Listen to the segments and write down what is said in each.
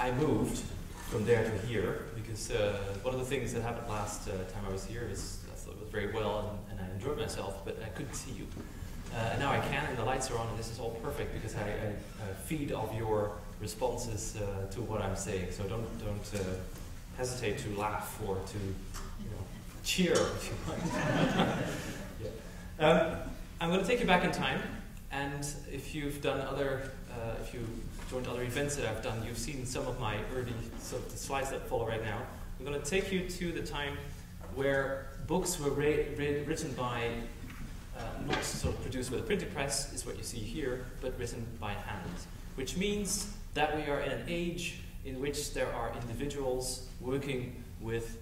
I moved from there to here because one of the things that happened last time I was here is I thought it was very well and I enjoyed myself, but I couldn't see you. And now I can, and the lights are on, and this is all perfect because I feed off your responses to what I'm saying. So don't hesitate to laugh or to cheer if you want. Yeah. I'm going to take you back in time, and if you've done if you joined other events that I've done, you've seen some of my early the slides that follow right now. I'm going to take you to the time where books were written by not sort of produced with a printing press, is what you see here, but written by hand, which means that we are in an age in which there are individuals working with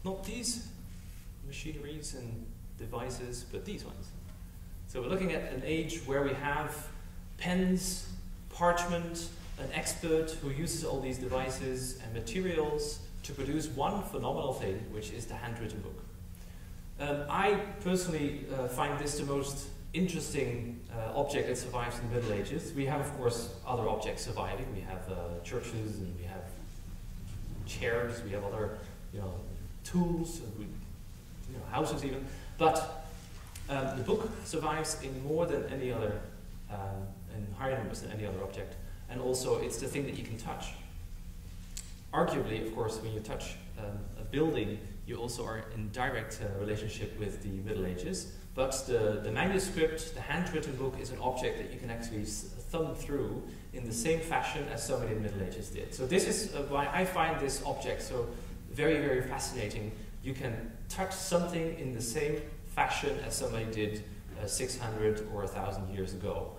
not these machineries and devices, but these ones. So we're looking at an age where we have pens, parchment, an expert who uses all these devices and materials to produce one phenomenal thing, which is the handwritten book. I personally find this the most interesting object that survives in the Middle Ages. We have, of course, other objects surviving. We have churches, and we have chairs, we have other tools, houses even. But the book survives in more than any other, in higher numbers than any other object. And also, it's the thing that you can touch. Arguably, of course, when you touch a building, you also are in direct relationship with the Middle Ages. But the manuscript, the handwritten book, is an object that you can actually thumb through in the same fashion as somebody in the Middle Ages did. So this is why I find this object so very, very fascinating. You can touch something in the same fashion as somebody did 600 or 1,000 years ago.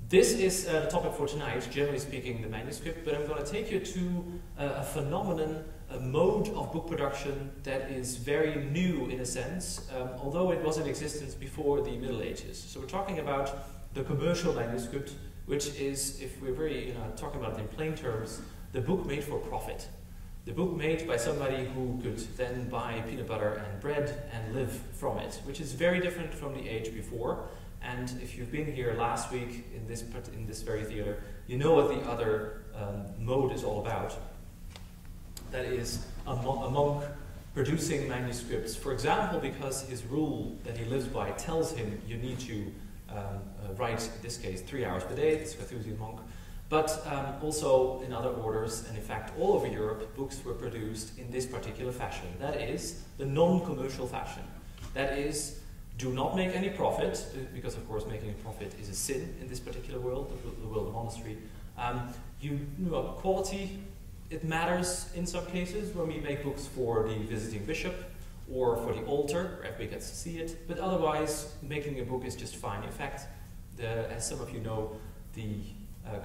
This is the topic for tonight, generally speaking, the manuscript, but I'm going to take you to a phenomenon, a mode of book production that is very new in a sense, although it was in existence before the Middle Ages. So we're talking about the commercial manuscript, which is, if we're very talking about it in plain terms, the book made for profit. The book made by somebody who could then buy peanut butter and bread and live from it, which is very different from the age before. And if you've been here last week in this very theater, you know what the other mode is all about. That is a monk producing manuscripts, for example, because his rule that he lives by tells him you need to write, in this case, 3 hours per day. It's a Carthusian monk. But also in other orders, and in fact all over Europe, books were produced in this particular fashion. That is the non-commercial fashion. That is, do not make any profit, because of course making a profit is a sin in this particular world, the world of monastery. Quality, it matters in some cases when we make books for the visiting bishop or for the altar, where everybody gets to see it, but otherwise making a book is just fine. In fact, as some of you know, the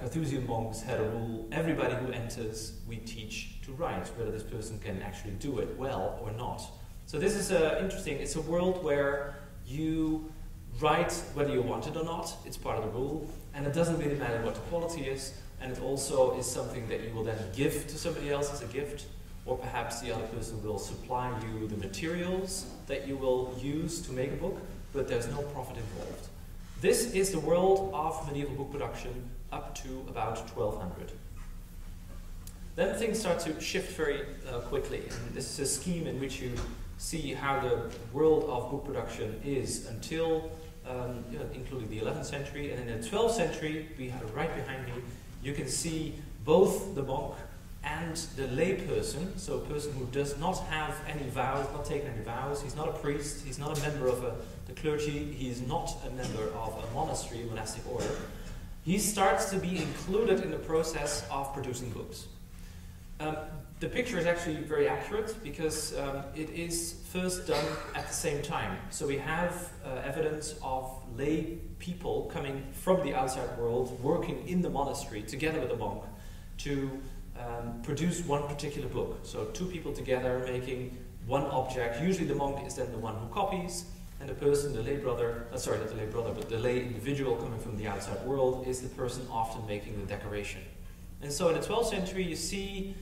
Carthusian monks had a rule: everybody who enters, we teach to write, whether this person can actually do it well or not. So this is interesting. It's a world where you write whether you want it or not. It's part of the rule, and it doesn't really matter what the quality is, and it also is something that you will then give to somebody else as a gift, or perhaps the other person will supply you the materials that you will use to make a book, but there's no profit involved. This is the world of medieval book production up to about 1200. Then things start to shift very quickly, and this is a scheme in which you see how the world of book production is until, including the 11th century, and in the 12th century, we have it right behind me, you can see both the monk and the lay person, so a person who does not have any vows, not taken any vows, he's not a priest, he's not a member of the clergy, he is not a member of a monastery, monastic order. He starts to be included in the process of producing books. The picture is actually very accurate because it is first done at the same time. So we have evidence of lay people coming from the outside world, working in the monastery together with the monk to produce one particular book. So two people together making one object. Usually the monk is then the one who copies, and the person, the lay brother, sorry, not the lay brother, but the lay individual coming from the outside world is the person often making the decoration. And so in the 12th century you see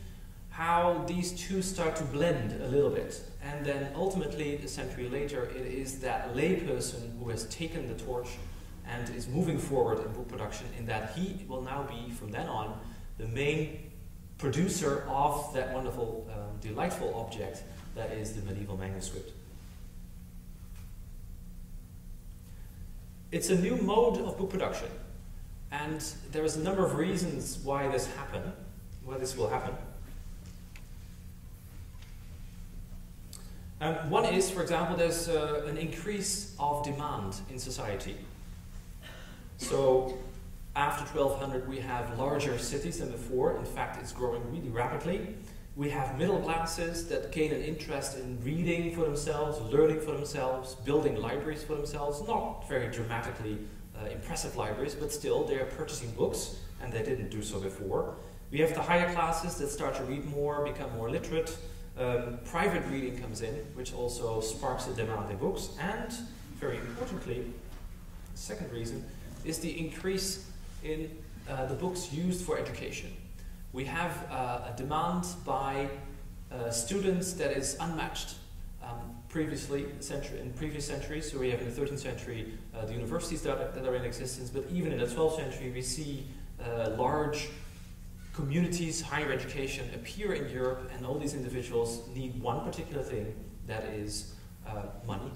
how these two start to blend a little bit. And then ultimately, a century later, it is that lay person who has taken the torch and is moving forward in book production, in that he will now be, from then on, the main producer of that wonderful, delightful object that is the medieval manuscript. It's a new mode of book production, and there is a number of reasons why this will happen. One is, for example, there's an increase of demand in society. So after 1200 we have larger cities than before. In fact, it's growing really rapidly. We have middle classes that gain an interest in reading for themselves, learning for themselves, building libraries for themselves. Not very dramatically impressive libraries, but still they are purchasing books, and they didn't do so before. We have the higher classes that start to read more, become more literate. Private reading comes in, which also sparks a demand in books. And, very importantly, the second reason is the increase in the books used for education. We have a demand by students that is unmatched. In previous centuries, so we have in the 13th century the universities that are in existence, but even in the 12th century we see large communities, higher education appear in Europe, and all these individuals need one particular thing, that is money,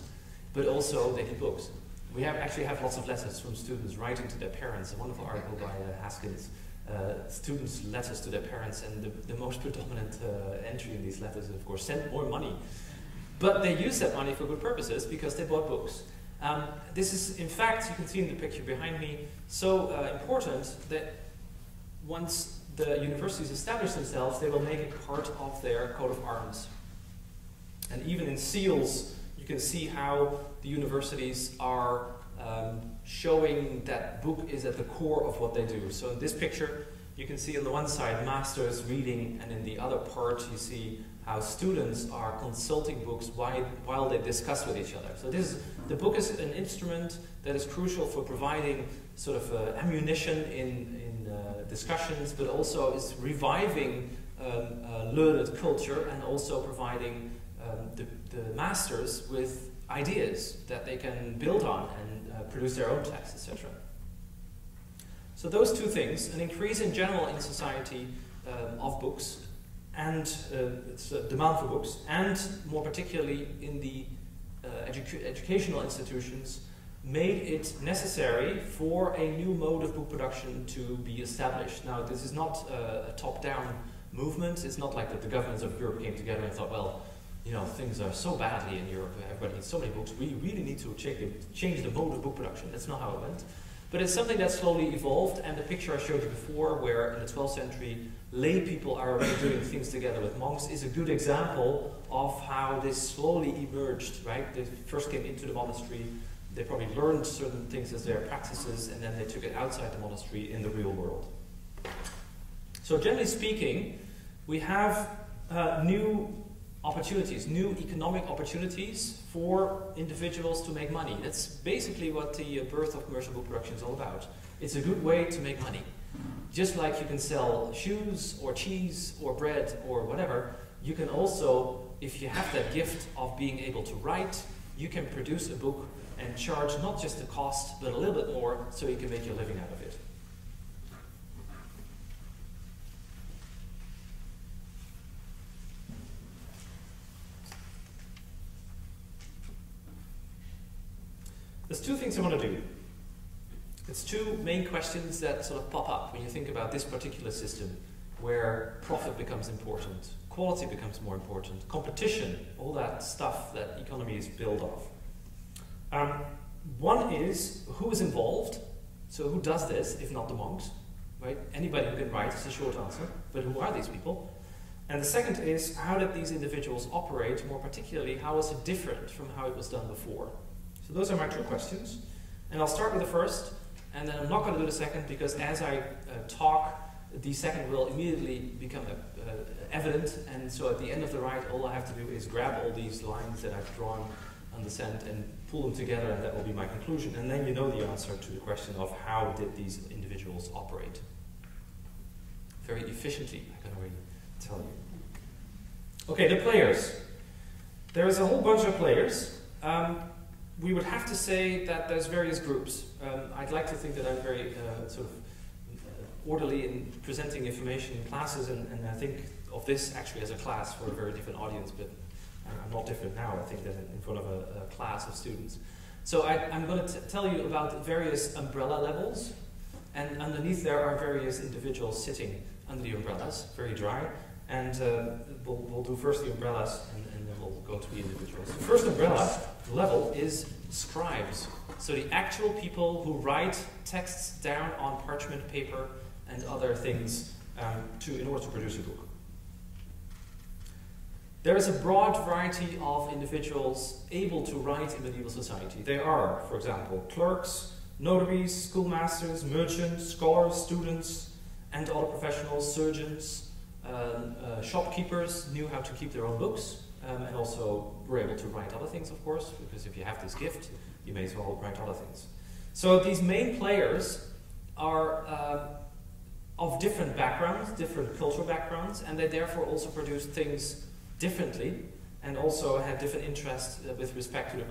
but also they need books. We actually have lots of letters from students writing to their parents. A wonderful article by Haskins, students' letters to their parents, and the most predominant entry in these letters is, of course, send more money. But they use that money for good purposes because they bought books. This is, in fact, you can see in the picture behind me, so important that once the universities establish themselves, they will make it part of their coat of arms. And even in seals, you can see how the universities are showing that book is at the core of what they do. So in this picture, you can see on the one side masters reading, and in the other part you see how students are consulting books while they discuss with each other. So the book is an instrument that is crucial for providing sort of ammunition in discussions, but also is reviving learned culture, and also providing the masters with ideas that they can build on and produce their own texts, etc. So those two things, an increase in general in society of books, and it's a demand for books, and more particularly in the educational institutions, made it necessary for a new mode of book production to be established. Now, this is not a top-down movement. It's not like that the governments of Europe came together and thought, well, you know, things are so badly in Europe, everybody needs so many books, we really need to change the mode of book production. That's not how it went. But it's something that slowly evolved, and the picture I showed you before, where in the 12th century lay people are already doing things together with monks, is a good example of how this slowly emerged, right? They first came into the monastery, they probably learned certain things as their practices, and then they took it outside the monastery in the real world. So generally speaking, we have new opportunities, new economic opportunities for individuals to make money. That's basically what the birth of commercial book production is all about. It's a good way to make money. Just like you can sell shoes or cheese or bread or whatever, you can also, if you have that gift of being able to write, you can produce a book and charge not just the cost, but a little bit more, so you can make your living out of it. There's two things I want to do. It's two main questions that sort of pop up when you think about this particular system, where profit becomes important, quality becomes more important, competition, all that stuff that economy is built of. One is, who is involved? So who does this, if not the monks? Right? Anybody who can write is a short answer, but who are these people? And the second is, how did these individuals operate? More particularly, how was it different from how it was done before? So those are my two questions. And I'll start with the first, and then I'm not going to do the second, because as I talk, the second will immediately become evident, and so at the end of the ride, all I have to do is grab all these lines that I've drawn on the sand and pull them together, and that will be my conclusion. And then you know the answer to the question of how did these individuals operate. Very efficiently, I can already tell you. Okay, the players. There is a whole bunch of players. We would have to say that there's various groups. I'd like to think that I'm very sort of orderly in presenting information in classes, and I think of this actually as a class for a very different audience, but I'm not different now, I think, than in front of a class of students. So I'm going to tell you about various umbrella levels, and underneath there are various individuals sitting under the umbrellas, very dry, and we'll do first the umbrellas, and then we'll go to the individuals. The first umbrella level is scribes, so the actual people who write texts down on parchment paper and other things in order to produce a book. There is a broad variety of individuals able to write in medieval society. They are, for example, clerks, notaries, schoolmasters, merchants, scholars, students, and other professionals, surgeons, shopkeepers knew how to keep their own books, and also were able to write other things, of course, because if you have this gift, you may as well write other things. So these main players are of different backgrounds, different cultural backgrounds, and they therefore also produce things differently, and also had different interests with respect to the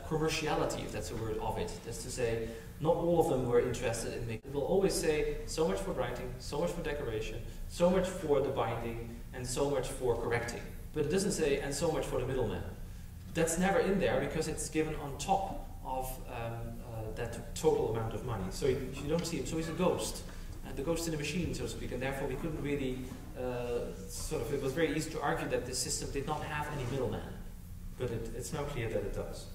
commerciality, if that's a word, of it. That's to say, not all of them were interested in making. It will always say so much for writing, so much for decoration, so much for the binding, and so much for correcting. But it doesn't say, and so much for the middleman. That's never in there because it's given on top of that total amount of money. So you don't see him. So he's a ghost, the ghost in the machine, so to speak, and therefore we couldn't really it was very easy to argue that this system did not have any middleman, but it's now clear that it does.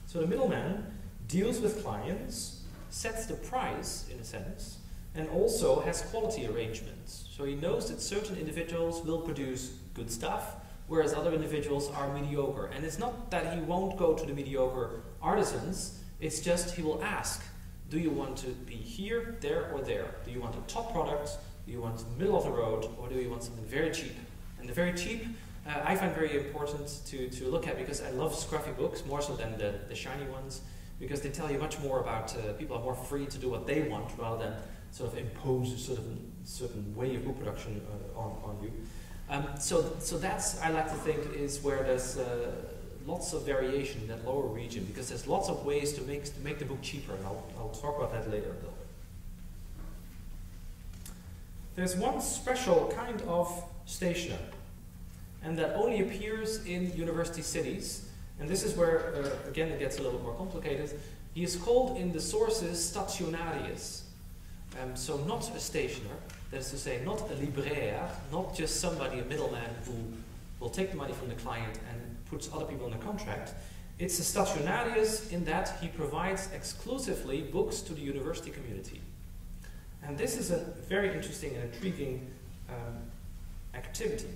So the middleman deals with clients, sets the price, in a sense, and also has quality arrangements. So he knows that certain individuals will produce good stuff, whereas other individuals are mediocre. And it's not that he won't go to the mediocre artisans, it's just he will ask, do you want to be here, there, or there? Do you want a top product? Do you want the middle of the road? Or do you want something very cheap? And the very cheap, I find very important to look at, because I love scruffy books, more so than the shiny ones, because they tell you much more about, people are more free to do what they want, rather than sort of impose a certain way of book production on you. So that's, I like to think, is where there's lots of variation in that lower region, because there's lots of ways to make the book cheaper, and I'll talk about that later a little bit. There's one special kind of stationer, and that only appears in university cities, and this is where, again, it gets a little bit more complicated. He is called in the sources stationarius, so not a stationer, that is to say, not a libraire, not just somebody, a middleman who will take the money from the client and puts other people in a contract. It's a stationarius in that he provides exclusively books to the university community. And this is a very interesting and intriguing activity,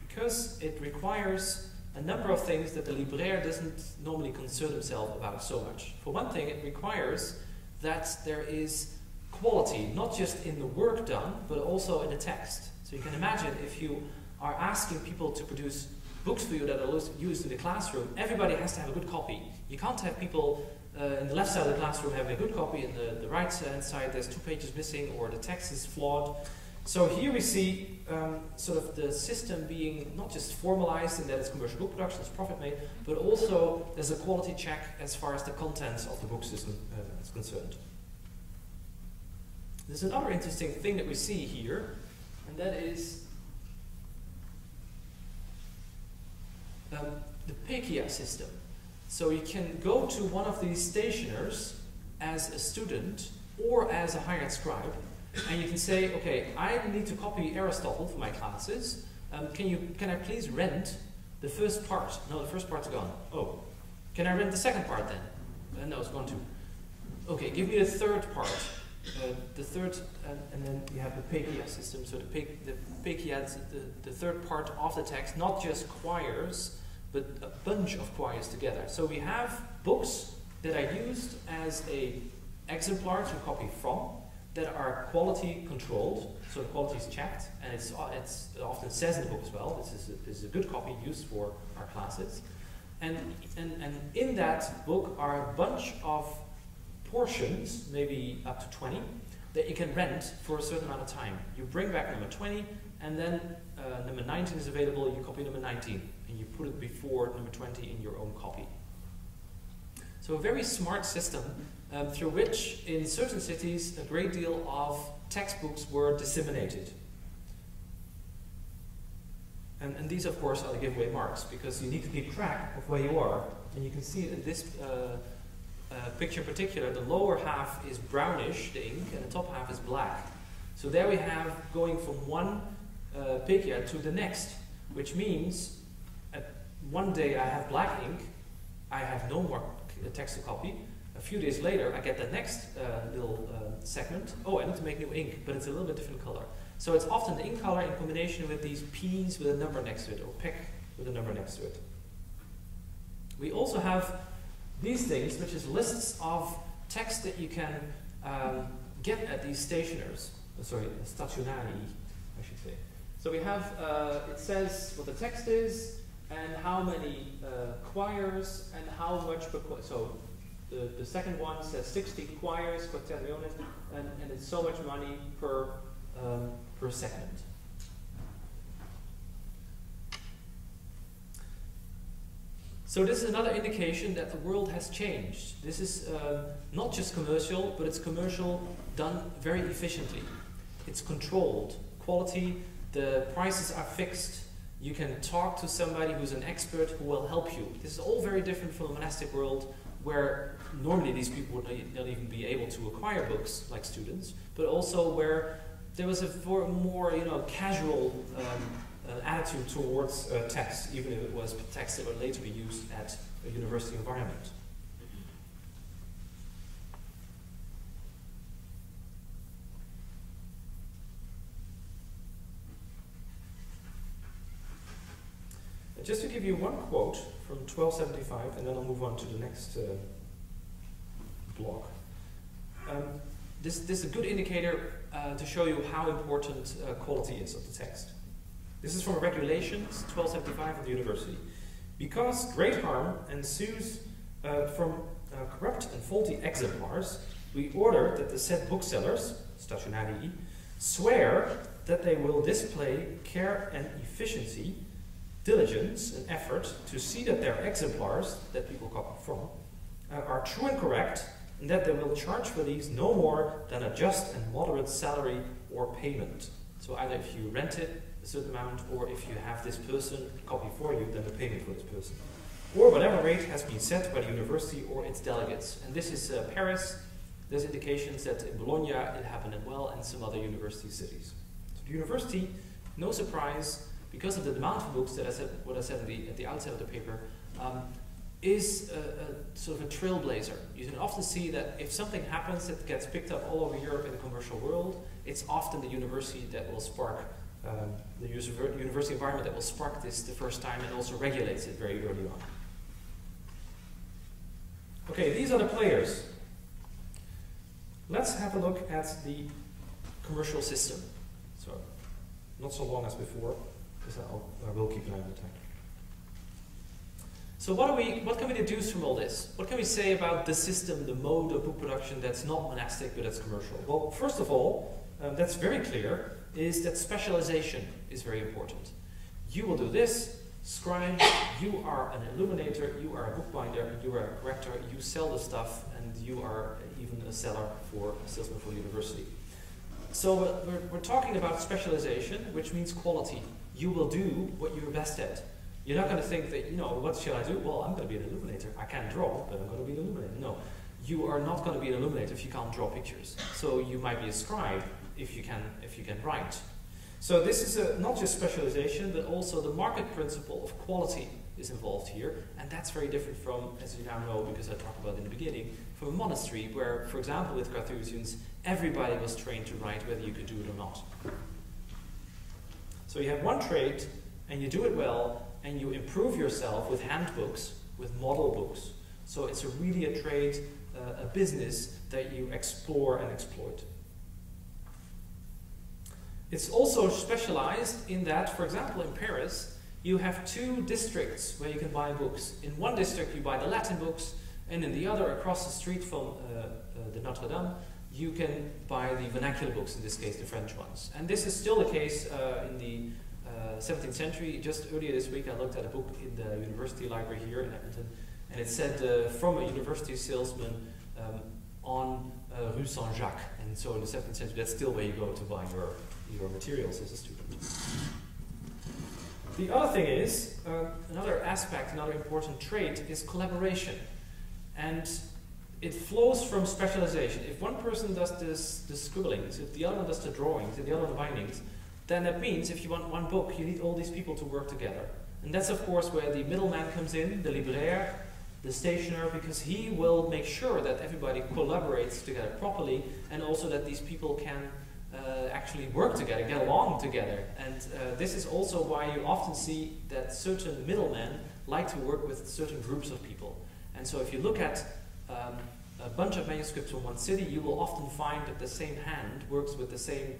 because it requires a number of things that the libraire doesn't normally concern himself about so much. For one thing, it requires that there is quality, not just in the work done, but also in the text. So you can imagine if you are asking people to produce books for you that are used in the classroom, everybody has to have a good copy. You can't have people in the left side of the classroom having a good copy, and the right hand side there's 2 pages missing, or the text is flawed. So here we see sort of the system being not just formalized in that it's commercial book production, it's profit made, but also there's a quality check as far as the contents of the book system is concerned. There's another interesting thing that we see here, and that is the Pekia system. So you can go to one of these stationers as a student or as a hired scribe, and you can say, okay, I need to copy Aristotle for my classes. Can I please rent the first part? No, the first part's gone. Oh, can I rent the second part then? No, it's gone too. Okay, give me the third part. The third, and then you have the Pekia system. So the Pekia is the third part of the text, not just quires, but a bunch of quires together. So we have books that are used as a exemplar to copy from, that are quality controlled, so the quality is checked, and it often says in the book as well, this is a good copy used for our classes. And in that book are a bunch of portions, maybe up to 20, that you can rent for a certain amount of time. You bring back number 20, and then number 19 is available, you copy number 19, and you put it before number 20 in your own copy. So a very smart system through which, in certain cities, a great deal of textbooks were disseminated. And these, of course, are the giveaway marks, because you need to keep track of where you are. And you can see in this picture in particular, the lower half is brownish, the ink, and the top half is black. So there we have going from one pigia to the next, which means one day I have black ink, I have no more text to copy. A few days later, I get the next little segment. Oh, I need to make new ink, but it's a little bit different color. So it's often the ink color in combination with these P's with a number next to it, or PEC with a number next to it. We also have these things, which is lists of text that you can get at these stationers. Sorry, stationari, I should say. So we have, it says what the text is, and how many quires, and how much per quire. So the second one says 60 quires, quaternions, and it's so much money per segment. So this is another indication that the world has changed. This is not just commercial, but it's commercial done very efficiently. It's controlled. Quality, the prices are fixed. You can talk to somebody who's an expert who will help you. This is all very different from the monastic world, where normally these people would not even be able to acquire books like students, but also where there was a more casual attitude towards text, even if it was text that would later be used at a university environment. Just to give you one quote from 1275, and then I'll move on to the next block. This is a good indicator to show you how important quality is of the text. This is from a regulations, 1275 of the university. Because great harm ensues from corrupt and faulty exemplars, we order that the said booksellers, stationari, swear that they will display care and efficiency, diligence and effort to see that their exemplars, that people copy from, are true and correct, and that they will charge for these no more than a just and moderate salary or payment. So either if you rent it a certain amount, or if you have this person copy for you, then the payment for this person. Or whatever rate has been set by the university or its delegates. And this is Paris. There's indications that in Bologna it happened as well, and some other university cities. So the university, no surprise, because of the demand for books that I said, what I said at the outset of the paper, is a sort of a trailblazer. You can often see that if something happens that gets picked up all over Europe in the commercial world, it's often the university that will spark, the university environment that will spark this the first time, and also regulates it very early on. Okay, these are the players. Let's have a look at the commercial system. So, not so long as before, because I will keep an eye on the time. So what can we deduce from all this? What can we say about the system, the mode of book production that's not monastic but that's commercial? Well, first of all, that's very clear, is that specialization is very important. You will do this, scribe, you are an illuminator, you are a bookbinder, you are a corrector, you sell the stuff, and you are even a seller for a salesman for the university. So we're talking about specialization, which means quality. You will do what you're best at. You're not going to think that, what shall I do? Well, I'm going to be an illuminator. I can't draw, but I'm going to be an illuminator. No, you are not going to be an illuminator if you can't draw pictures. So you might be a scribe if you can write. So this is not just specialization, but also the market principle of quality is involved here, and that's very different from, as you now know, because I talked about in the beginning, from a monastery where, for example, with Carthusians, everybody was trained to write whether you could do it or not. So you have one trade, and you do it well, and you improve yourself with handbooks, with model books. So it's really a trade, a business that you explore and exploit. It's also specialized in that, for example, in Paris, you have two districts where you can buy books. In one district you buy the Latin books, and in the other, across the street from the Notre Dame, you can buy the vernacular books, in this case the French ones. And this is still the case in the 17th century. Just earlier this week I looked at a book in the university library here in Edmonton, and it said from a university salesman, on Rue Saint-Jacques. And so in the 17th century, that's still where you go to buy your materials as a student. The other thing is, another aspect, another important trait is collaboration. And it flows from specialization. If one person does the scribblings, if the other one does the drawings, and the other one the bindings, then that means if you want one book, you need all these people to work together. And that's of course where the middleman comes in, the libraire, the stationer, because he will make sure that everybody collaborates together properly, and also that these people can actually work together, get along together. And this is also why you often see that certain middlemen like to work with certain groups of people. And so if you look at a bunch of manuscripts from one city, you will often find that the same hand works with the same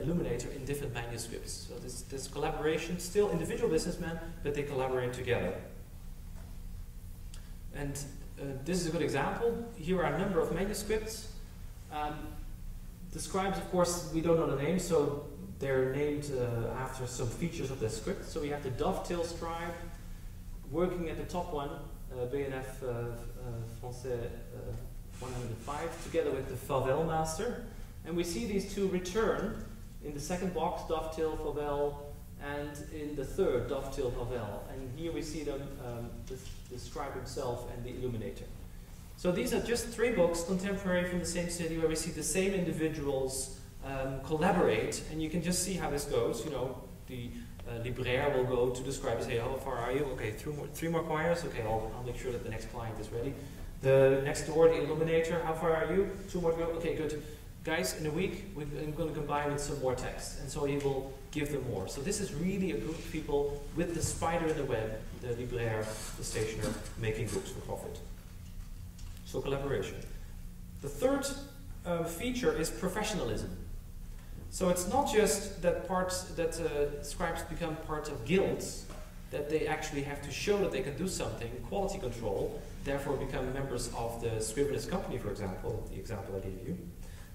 illuminator in different manuscripts. So this collaboration, still individual businessmen, but they collaborate together. And this is a good example. Here are a number of manuscripts. The scribes, of course, we don't know the names, so they're named after some features of the script. So we have the dovetail scribe, working at the top one, BNF Français 105, together with the Favel master. And we see these two return in the second box, dovetail, Favel, and in the third, dovetail, Favel. And here we see them, the scribe himself and the illuminator. So these are just 3 books, contemporary from the same city, where we see the same individuals collaborate, and you can just see how this goes. You know, the libraire will go to the scribe and say, how far are you? Okay, 3 more quires? Okay, I'll make sure that the next client is ready. The next door, the illuminator, how far are you? 2 more to go? Okay, good. Guys, in a week, I'm going to combine with some more text, and so he will give them more. So this is really a group of people with the spider in the web, the libraire, the stationer, making books for profit. So collaboration. The third feature is professionalism. So it's not just that scribes become part of guilds, that they actually have to show that they can do something, quality control, therefore become members of the Scribner's company, for example, the example I gave you.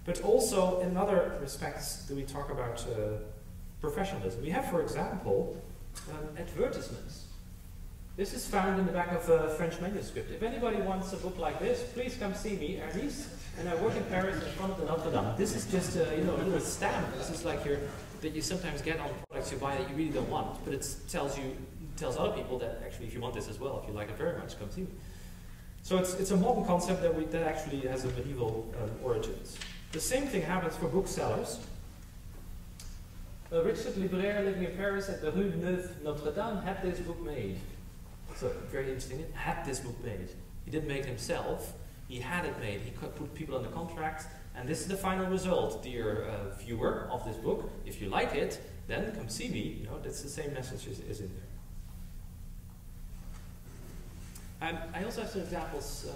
But also in other respects do we talk about professionalism. We have, for example, advertisements. This is found in the back of a French manuscript. If anybody wants a book like this, please come see me, Ernest, and I work in Paris in front of the Notre Dame. This is just a little stamp. This is like that you sometimes get on products you buy that you really don't want, but it tells other people that actually if you want this as well, if you like it very much, come see me. So it's a modern concept that actually has a medieval origins. The same thing happens for booksellers. Richard Libraire, living in Paris at the Rue Neuve Notre Dame, had this book made. So very interesting, had this book made. He didn't make it himself, he had it made. He could put people under contract, and this is the final result, dear viewer of this book. If you like it, then come see me. You know, that's the same message is in there. I also have some examples,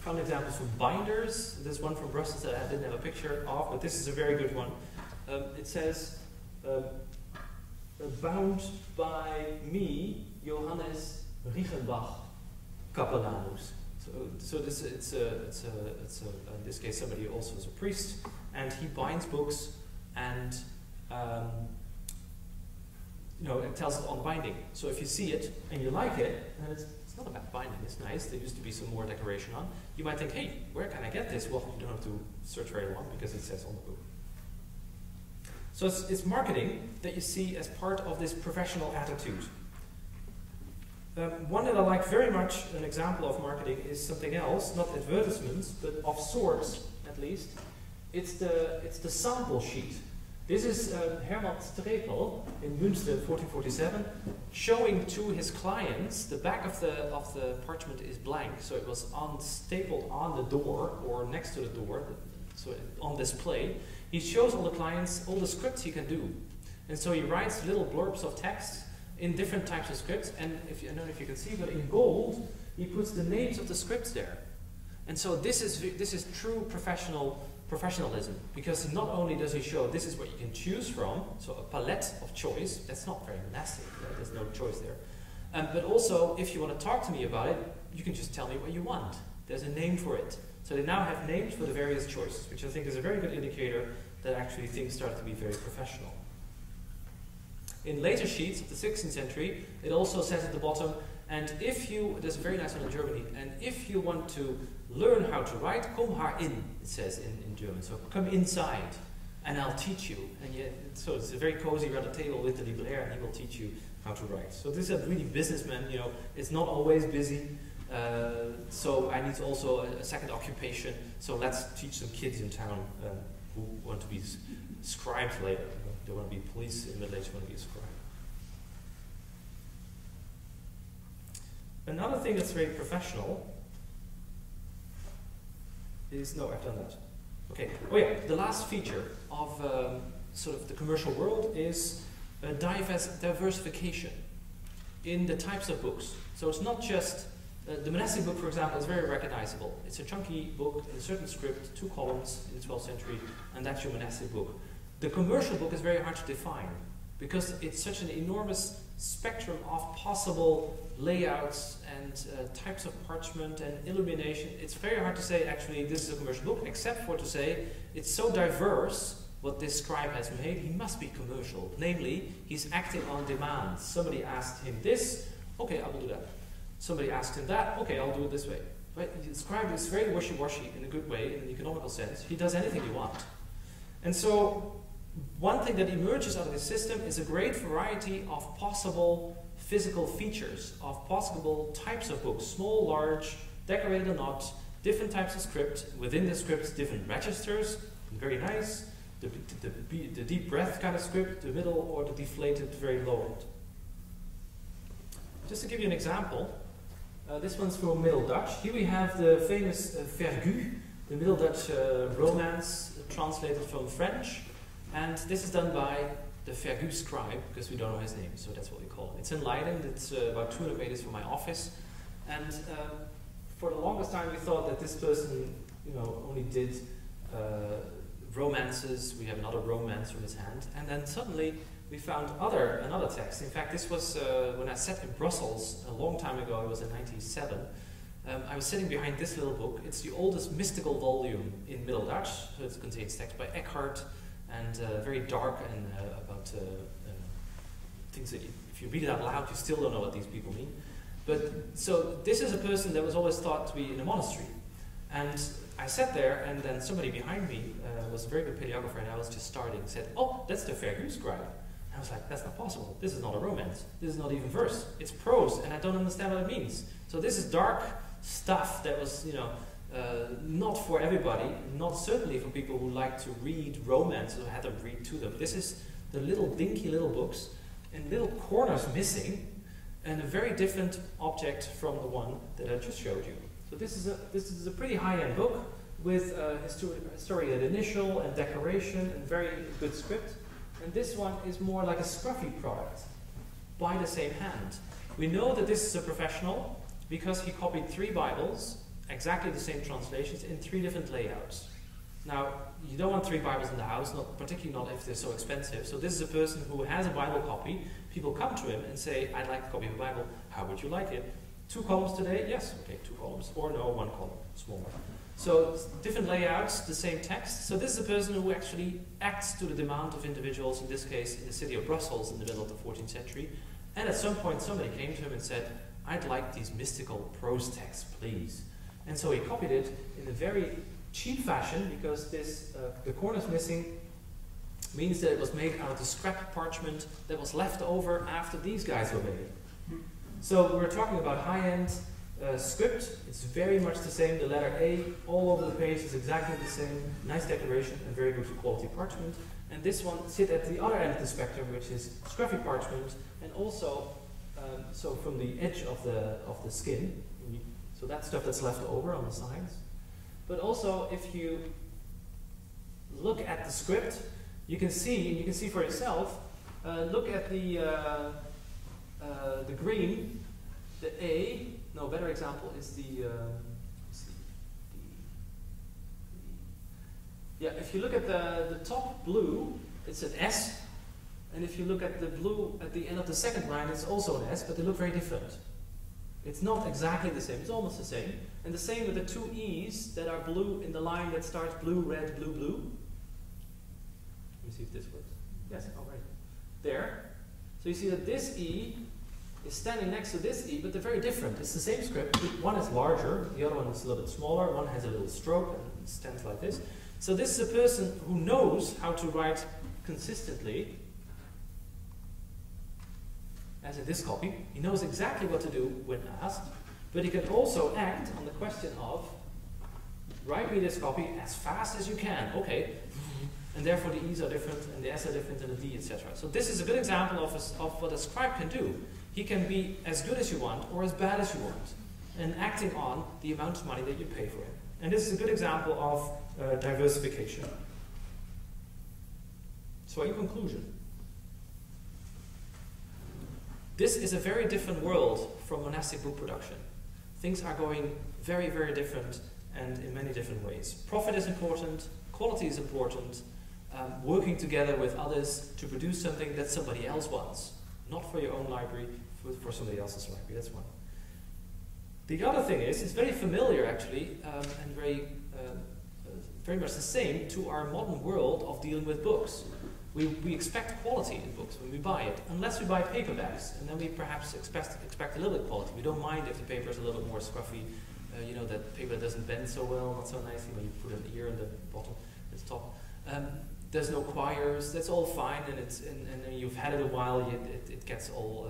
found examples from binders. There's one from Brussels that I didn't have a picture of, but this is a very good one. It says, bound by me, Johannes Riechenbach, Capellanus. So this it's in this case somebody who also is a priest, and he binds books, and it tells it on binding. So if you see it and you like it, and it's not a bad binding, it's nice. There used to be some more decoration on. You might think, hey, where can I get this? Well, you don't have to search very long because it says on the book. So it's marketing that you see as part of this professional attitude. One that I like very much, an example of marketing, is something else, not advertisements, but of sorts at least. It's the sample sheet. This is Hermann Strepel in Münster in 1447, showing to his clients the back of the parchment is blank, so it was stapled on the door or next to the door, so on display. He shows all the clients all the scripts he can do, and so he writes little blurbs of text in different types of scripts. And I don't know if you can see, but in gold he puts the names of the scripts there, and so this is true professionalism, because not only does he show this is what you can choose from, so a palette of choice. That's not very monastic, right? There's no choice there. But also, if you want to talk to me about it, you can just tell me what you want. There's a name for it. So they now have names for the various choices, which I think is a very good indicator that actually things start to be very professional. In later sheets of the 16th century, it also says at the bottom, and if you, there's a very nice one in Germany, and if you want to learn how to write, komm herein, it says in German. So come inside, and I'll teach you. And yet, so it's a very cozy around the table with the libraire, and he will teach you how to write. So this is a really businessman, you know, it's not always busy. So I need also a second occupation. So let's teach some kids in town who want to be scribes later. You know? They want to be police in Middle Age, want to be a scribe. Another thing that's very professional is, no, I've done that. Okay, oh yeah, the last feature of sort of the commercial world is diversification in the types of books. So it's not just, the monastic book, for example, is very recognizable. It's a chunky book in a certain script, 2 columns in the 12th century, and that's your monastic book. The commercial book is very hard to define because it's such an enormous spectrum of possible layouts and types of parchment and illumination. It's very hard to say actually this is a commercial book, except for to say it's so diverse what this scribe has made, he must be commercial. Namely, he's acting on demand. Somebody asked him this, okay, I will do that. Somebody asked him that, okay, I'll do it this way. Right? The scribe is very wishy-washy in a good way, in an economical sense. He does anything you want. And so one thing that emerges out of this system is a great variety of possible physical features, of possible types of books, small, large, decorated or not, different types of script, within the scripts, different registers, very nice, the deep breath kind of script, the middle, or the deflated, very low end. Just to give you an example, this one's from Middle Dutch. Here we have the famous Vergu, the Middle Dutch romance translated from French. And this is done by the Vergu scribe, because we don't know his name, so that's what we call it. It's in Leiden, it's about 200 meters from my office. And for the longest time we thought that this person, you know, only did romances. We have another romance from his hand. And then suddenly we found another text. In fact, this was when I sat in Brussels a long time ago, it was in 1997. I was sitting behind this little book. It's the oldest mystical volume in Middle Dutch. So it contains text by Eckhart, and very dark and about things that if you read it out loud, you still don't know what these people mean. But so this is a person that was always thought to be in a monastery. And I sat there, and then somebody behind me was a very good paleographer, and I was just starting, said, oh, that's the Vergu scribe. And I was like, that's not possible. This is not a romance. This is not even verse. It's prose, and I don't understand what it means. So this is dark stuff that was, you know, not for everybody, not certainly for people who like to read romance or had them read to them. This is the little dinky little books, and little corners missing, and a very different object from the one that I just showed you. So this is a pretty high-end book with history at initial and decoration and very good script. And this one is more like a scruffy product by the same hand. We know that this is a professional because he copied 3 Bibles, exactly the same translations, in 3 different layouts. Now, you don't want 3 Bibles in the house, particularly not if they're so expensive. So this is a person who has a Bible copy. People come to him and say, I'd like a copy of the Bible. How would you like it? 2 columns today? Yes, okay, 2 columns. Or no, 1 column, smaller. So different layouts, the same text. So this is a person who actually acts to the demand of individuals, in this case in the city of Brussels in the middle of the 14th century. And at some point somebody came to him and said, I'd like these mystical prose texts, please. And so he copied it in a very cheap fashion, because this the corners missing means that it was made out of the scrap parchment that was left over after these guys were made. So we're talking about high-end script. It's very much the same. The letter A all over the page is exactly the same. Nice decoration and very good quality parchment. And this one sits at the other end of the spectrum, which is scruffy parchment, and also so from the edge of the skin. So that's stuff that's left over on the sides. But also, if you look at the script, you can see for yourself. Look at the green, the A. No, better example is yeah. If you look at the top blue, it's an S, and if you look at the blue at the end of the second line, it's also an S, but they look very different. It's not exactly the same. It's almost the same, and the same with the 2 E's that are blue in the line that starts blue, red, blue, blue. Let me see if this works. Yes, all right. There. So you see that this E is standing next to this E, but they're very different. It's the same script. One is larger, the other one is a little bit smaller, one has a little stroke and stands like this. So this is a person who knows how to write consistently, as in this copy. He knows exactly what to do when asked, but he can also act on the question of, write me this copy as fast as you can. Okay. And therefore the E's are different, and the S are different, and the D, etc. So this is a good example of what a scribe can do. He can be as good as you want, or as bad as you want, and acting on the amount of money that you pay for him. And this is a good example of diversification. So in conclusion, this is a very different world from monastic book production. Things are going very, very different, and in many different ways. Profit is important, quality is important, working together with others to produce something that somebody else wants. Not for your own library, for somebody else's library, that's one. The other thing is, it's very familiar actually, and very much the same to our modern world of dealing with books. We expect quality in books when we buy it, unless we buy paperbacks, and then we perhaps expect a little bit of quality. We don't mind if the paper is a little bit more scruffy, you know, that paper doesn't bend so well, not so nicely when you put an ear in the bottom, at the top. There's no quires, that's all fine, and then you've had it a while, it gets all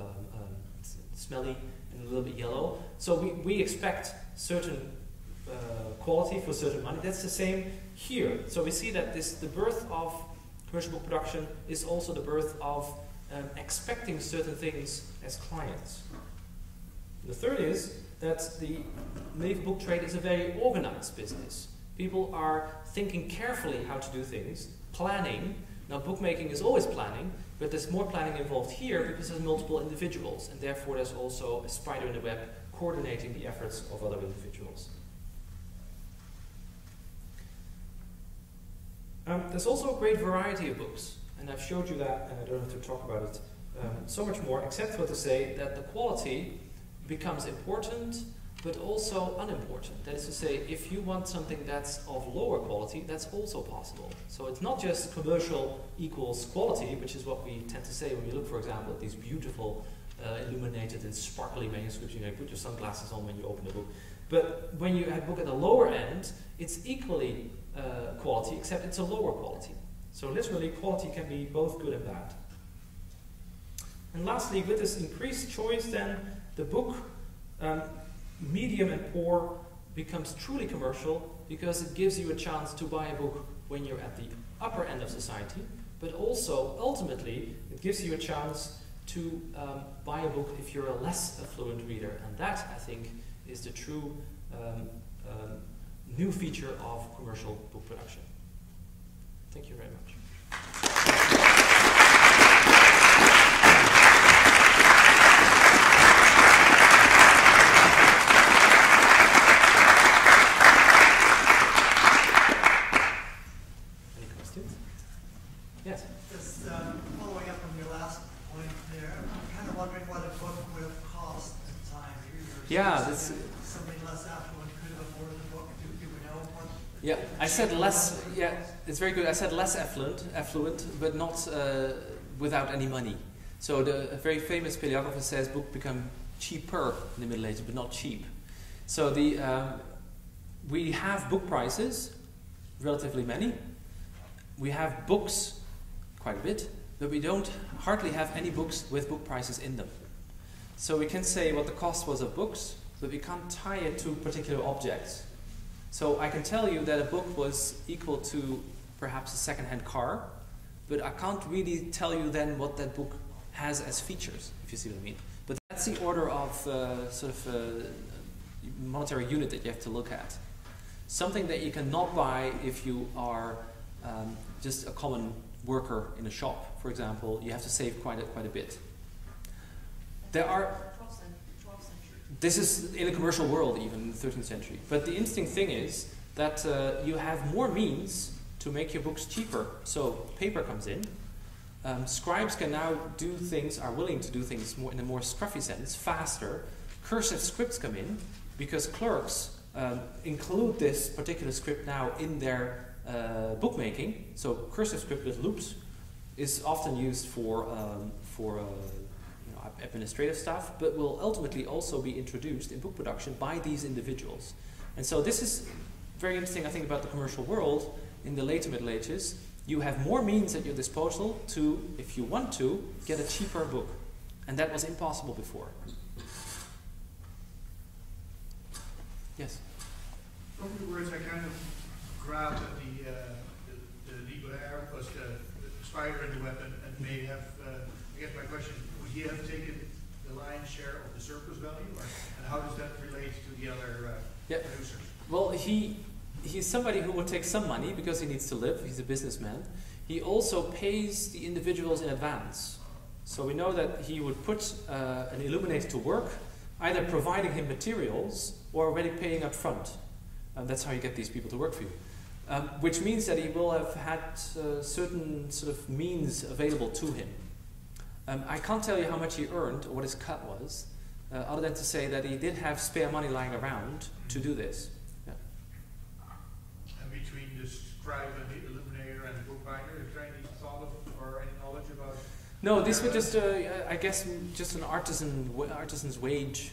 smelly and a little bit yellow. So we expect certain quality for certain money. That's the same here. So we see that the birth of commercial book production is also the birth of expecting certain things as clients. The third is that the medieval book trade is a very organized business. People are thinking carefully how to do things, planning. Now bookmaking is always planning, but there's more planning involved here because there's multiple individuals, and therefore there's also a spider in the web coordinating the efforts of other individuals. There's also a great variety of books, and I've showed you that, and I don't have to talk about it so much more, except for to say that the quality becomes important, but also unimportant. That is to say, if you want something that's of lower quality, that's also possible. So it's not just commercial equals quality, which is what we tend to say when we look, for example, at these beautiful illuminated and sparkly manuscripts. You know, you put your sunglasses on when you open a book. But when you have a book at the lower end, it's equally quality, except it's a lower quality. So literally, quality can be both good and bad. And lastly, with this increased choice, then the book, medium and poor, becomes truly commercial because it gives you a chance to buy a book when you're at the upper end of society, but also, ultimately, it gives you a chance to buy a book if you're a less affluent reader. And that, I think, is the true new feature of commercial book production. Thank you very much. Yeah, that's somebody less affluent could have afforded the book. Do we know what? Yeah, I said less. Yeah, it's very good. I said less affluent, but not without any money. So a very famous paleographer says book become cheaper in the Middle Ages, but not cheap. So we have book prices, relatively many. We have books, quite a bit, but we don't hardly have any books with book prices in them. So we can say what the cost was of books, but we can't tie it to particular objects. So I can tell you that a book was equal to perhaps a second-hand car, but I can't really tell you then what that book has as features, if you see what I mean. But that's the order of monetary unit that you have to look at. Something that you cannot buy if you are just a common worker in a shop, for example, you have to save quite a bit. There are, this is in a commercial world even in the 13th century. But the interesting thing is that you have more means to make your books cheaper. So paper comes in. Scribes can now do things, are willing to do things more in a more scruffy sense, faster. Cursive scripts come in because clerks include this particular script now in their bookmaking. So cursive script with loops is often used for administrative stuff, but will ultimately also be introduced in book production by these individuals. And so this is very interesting, I think, about the commercial world. In the later Middle Ages, you have more means at your disposal to, if you want to, get a cheaper book. And that was impossible before. Yes? From the words I kind of grabbed at the legal air plus the spider and the weapon, and may have, I guess my question, would he have taken the lion's share of the surplus value, and how does that relate to the other producers? Well, he's somebody who will take some money because he needs to live. He's a businessman. He also pays the individuals in advance. So we know that he would put an illuminator to work, either providing him materials or already paying up front. That's how you get these people to work for you. Which means that he will have had certain sort of means available to him. I can't tell you how much he earned or what his cut was, other than to say that he did have spare money lying around to do this. Yeah. And between the scribe and the illuminator and the bookbinder, is there any thought of or any knowledge about? No, this was just, I guess, just an artisan's wage,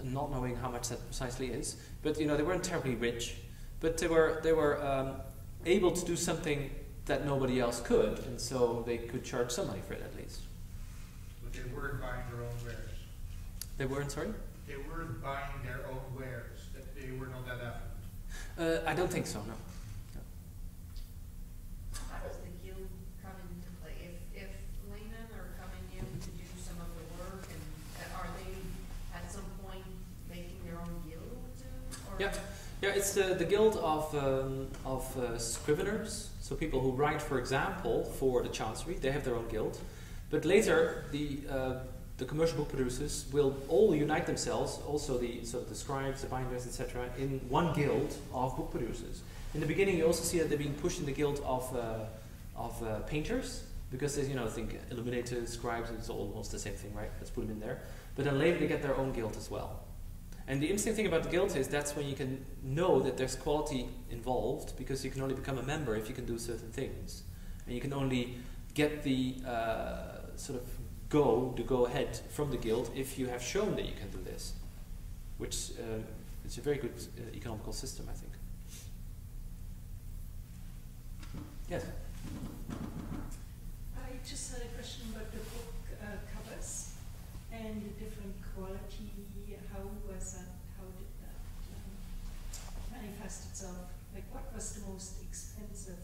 not knowing how much that precisely is. But you know, they weren't terribly rich, but they were able to do something that nobody else could, and so they could charge some money for it at least. But they weren't buying their own wares. They weren't, sorry? They weren't buying their own wares. That they were not that affluent. I don't think so, no. How does the guild come into play? If laymen are coming in to do some of the work, and are they at some point making their own guild? Or Yeah, it's the guild of scriveners. So people who write, for example, for the chancery, they have their own guild. But later, the commercial book producers will all unite themselves, also the scribes, the binders, etc., in one guild of book producers. In the beginning, you also see that they're being pushed in the guild of painters, because there's, think illuminators, scribes, it's almost the same thing, right? Let's put them in there. But then later they get their own guild as well. And the interesting thing about the guild is that's when you can know that there's quality involved, because you can only become a member if you can do certain things. And you can only get the go ahead from the guild if you have shown that you can do this, which is a very good economical system, I think. Yes? I just had a question about the book covers and the different quality. How did that manifest itself? Like, what was the most expensive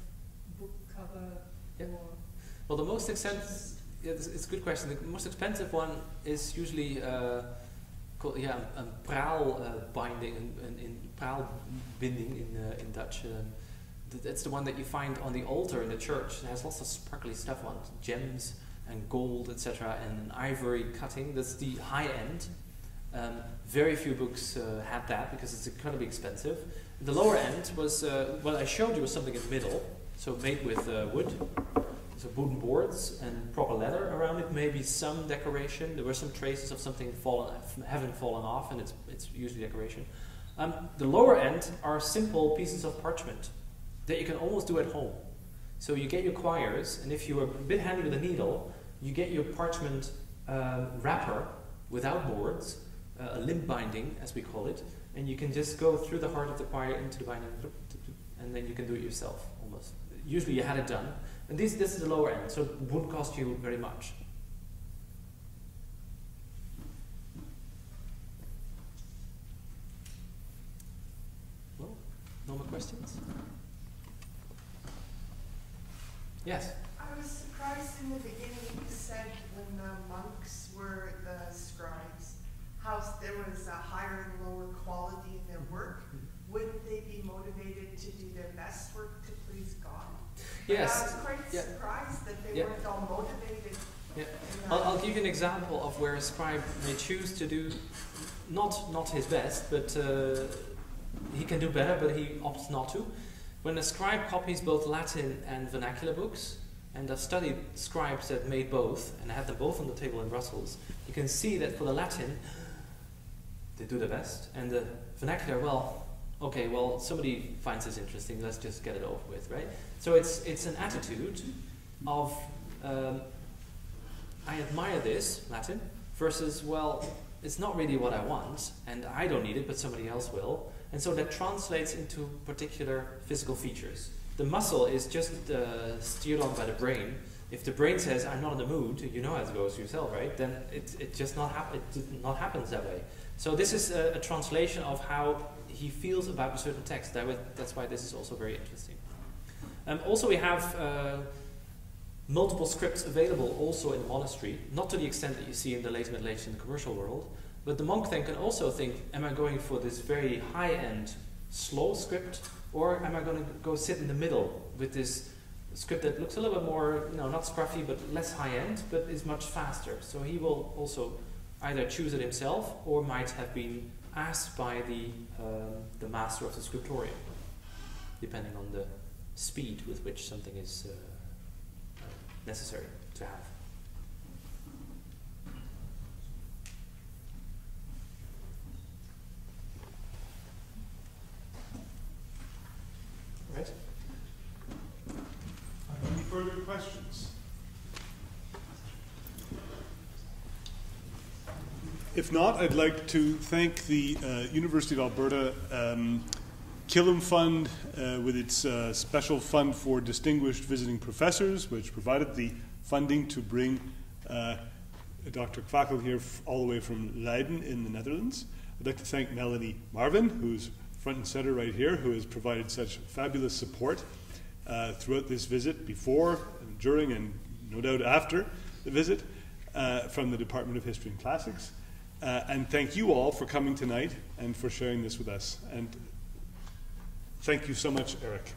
book cover? Yeah. Well, the most expensive, it's a good question. The most expensive one is usually called a praal binding, in praal binding in Dutch. That's the one that you find on the altar in the church. It has lots of sparkly stuff on it, gems and gold, etc., and an ivory cutting. That's the high end. Very few books had that because it's incredibly expensive. The lower end was what I showed you was something in the middle, so made with wood, so wooden boards and proper leather around it. Maybe some decoration. There were some traces of something having fallen off, and it's usually decoration. The lower end are simple pieces of parchment that you can almost do at home. So you get your quires, and if you are a bit handy with a needle, you get your parchment wrapper without boards, a limb binding, as we call it, and you can just go through the heart of the quire into the binding, and then you can do it yourself, almost. Usually you had it done. And this is the lower end, so it wouldn't cost you very much. Well, no more questions? Yes? I was surprised in the beginning you said when the monks were the scribes, how there was a higher and lower quality in their work. Wouldn't they be motivated to do their best work to please God? Yes. I was quite surprised that they weren't all motivated. Yeah. I'll give you an example of where a scribe may choose to do not his best, but he can do better, but he opts not to. When a scribe copies both Latin and vernacular books, and I've studied scribes that made both, and I had them both on the table in Brussels, you can see that for the Latin, they do the best, and the vernacular, well, somebody finds this interesting, let's just get it over with, right? So it's an attitude of, I admire this, Latin, versus, well, it's not really what I want, and I don't need it, but somebody else will. And so that translates into particular physical features. The muscle is just steered on by the brain. If the brain says, I'm not in the mood, you know how it goes yourself, right? Then it just not happens that way. So this is a translation of how he feels about a certain text. That's why this is also very interesting. Also we have multiple scripts available also in the monastery, not to the extent that you see in the late Middle Age in the commercial world, but the monk then can also think, am I going for this very high-end, slow script, or am I going to go sit in the middle with this script that looks a little bit more, not scruffy, but less high-end, but is much faster. So he will also either choose it himself, or might have been asked by the master of the scriptorium, depending on the speed with which something is necessary to have. Right? Any further questions? If not, I'd like to thank the University of Alberta Killam Fund with its special fund for distinguished visiting professors, which provided the funding to bring Dr. Kwakkel here all the way from Leiden in the Netherlands. I'd like to thank Melanie Marvin, who's front and center right here, who has provided such fabulous support throughout this visit, before, and during, and no doubt after the visit, from the Department of History and Classics. And thank you all for coming tonight and for sharing this with us. And thank you so much, Erik.